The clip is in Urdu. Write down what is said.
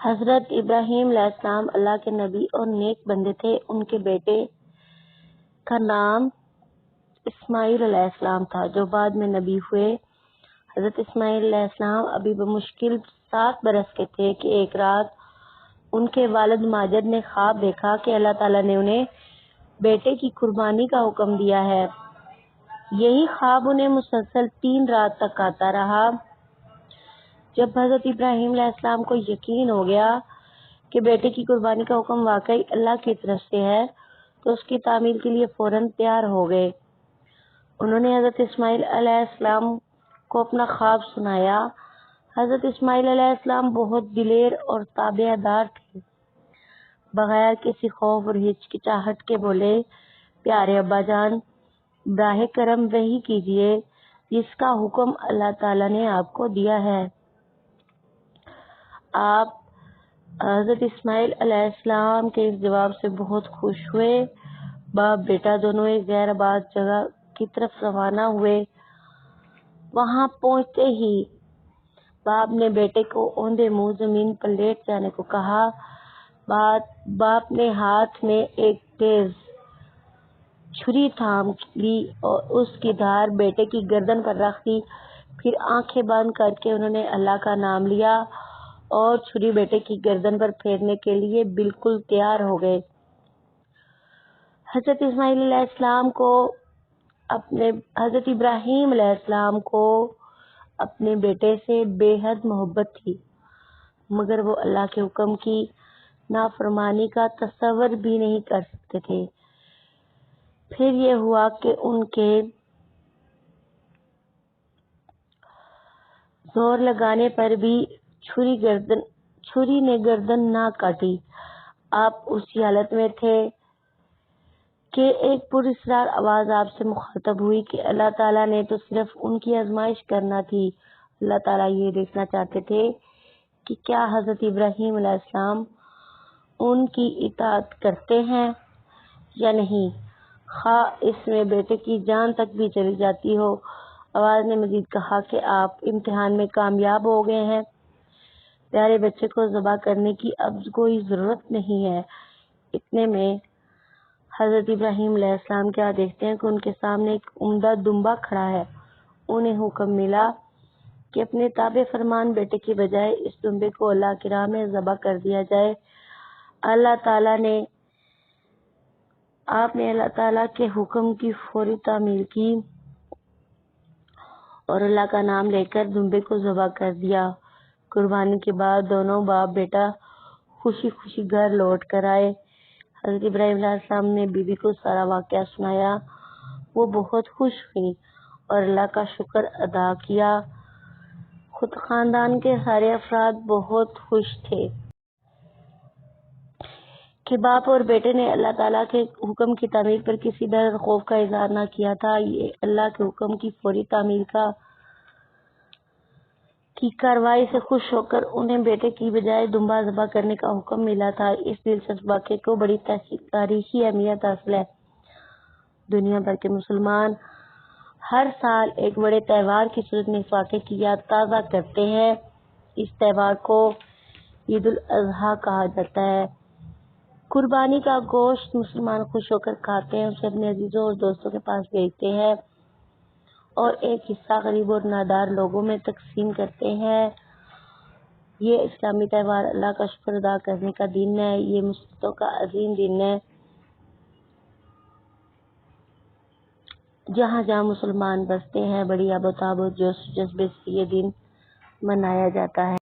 حضرت ابراہیم علیہ السلام اللہ کے نبی اور نیک بندے تھے۔ ان کے بیٹے کا نام اسماعیل علیہ السلام تھا جو بعد میں نبی ہوئے۔ حضرت اسماعیل علیہ السلام ابھی بمشکل 7 برس کے تھے کہ ایک رات ان کے والد ماجد نے خواب دیکھا کہ اللہ تعالیٰ نے انہیں بیٹے کی قربانی کا حکم دیا ہے۔ یہی خواب انہیں مسلسل 3 رات تک آتا رہا۔ جب حضرت ابراہیم علیہ السلام کو یقین ہو گیا کہ بیٹے کی قربانی کا حکم واقعی اللہ کی طرف سے ہے تو اس کی تعمیل کے لیے فوراً تیار ہو گئے۔ انہوں نے حضرت اسماعیل علیہ السلام کو اپنا خواب سنایا۔ حضرت اسماعیل علیہ السلام بہت دلیر اور تابع دار تھے۔ بغیر کسی خوف اور ہچکچاہٹ کے بولے، پیارے ابا جان، براہ کرم وحی کیجیے جس کا حکم اللہ تعالیٰ نے آپ کو دیا ہے۔ آپ حضرت اسماعیل علیہ السلام کے اس جواب سے بہت خوش ہوئے۔ باپ بیٹا دونوں ایک غیر آباد جگہ کی طرف روانہ ہوئے۔ وہاں پہنچتے ہی باپ نے بیٹے کو اوندے منہ زمین پر لیٹ جانے کو کہا۔ باپ نے ہاتھ میں ایک تیز چھری تھام لی اور اس کی دھار بیٹے کی گردن پر رکھ دی۔ پھر آنکھیں بند کر کے انہوں نے اللہ کا نام لیا اور چھری بیٹے کی گردن پر پھیرنے کے لیے بالکل تیار ہو گئے۔ حضرت ابراہیم علیہ السلام کو اپنے بیٹے سے بے حد محبت تھی، مگر وہ اللہ کے حکم کی نافرمانی کا تصور بھی نہیں کر سکتے تھے۔ پھر یہ ہوا کہ ان کے زور لگانے پر بھی چھری نے گردن نہ کاٹی۔ آپ اسی حالت میں تھے کہ ایک پراسرار آواز آپ سے مخاطب ہوئی کہ اللہ تعالیٰ نے تو صرف ان کی آزمائش کرنا تھی۔ اللہ تعالیٰ یہ دیکھنا چاہتے تھے کہ کیا حضرت ابراہیم علیہ السلام ان کی اطاعت کرتے ہیں یا نہیں، خواہ اس میں بیٹے کی جان تک بھی چلی جاتی ہو۔ آواز نے مزید کہا کہ آپ امتحان میں کامیاب ہو گئے ہیں، پیارے بچے کو ذبح کرنے کی اب کوئی ضرورت نہیں ہے۔ اتنے میں حضرت ابراہیم علیہ السلام کیا دیکھتے ہیں کہ ان کے سامنے ایک عمدہ دمبا کھڑا ہے۔ انہیں حکم ملا کہ اپنے تابع فرمان بیٹے کی بجائے اس دمبے کو اللہ کی راہ میں ذبح کر دیا جائے۔ آپ نے اللہ تعالیٰ کے حکم کی فوری تعمیل کی اور اللہ کا نام لے کر دمبے کو ذبح کر دیا۔ قربانی کے بعد دونوں باپ بیٹا خوشی خوشی گھر لوٹ کر آئے۔ حضرت ابراہیم علیہ السلام نے بی بی کو سارا واقعہ سنایا۔ وہ بہت خوش ہوئی اور اللہ کا شکر ادا کیا۔ خود خاندان کے سارے افراد بہت خوش تھے کہ باپ اور بیٹے نے اللہ تعالیٰ کے حکم کی تعمیل پر کسی ڈر خوف کا اظہار نہ کیا تھا۔ یہ اللہ کے حکم کی فوری تعمیل کی کارروائی سے خوش ہو کر انہیں بیٹے کی بجائے دمبا ذبح کرنے کا حکم ملا تھا۔ اس دلچسپ واقعے کو بڑی تاریخی اہمیت حاصل ہے۔ دنیا بھر کے مسلمان ہر سال ایک بڑے تہوار کی صورت میں اس واقعے کی یاد تازہ کرتے ہیں۔ اس تہوار کو عید الاضحیٰ کہا جاتا ہے۔ قربانی کا گوشت مسلمان خوش ہو کر کھاتے ہیں، اسے اپنے عزیزوں اور دوستوں کے پاس بھیجتے ہیں اور ایک حصہ غریب اور نادار لوگوں میں تقسیم کرتے ہیں۔ یہ اسلامی تہوار اللہ کا شکر ادا کرنے کا دن ہے۔ یہ مسلمانوں کا عظیم دن ہے۔ جہاں جہاں مسلمان بستے ہیں، بڑی آب و تاب اور جوش و جذبے سے یہ دن منایا جاتا ہے۔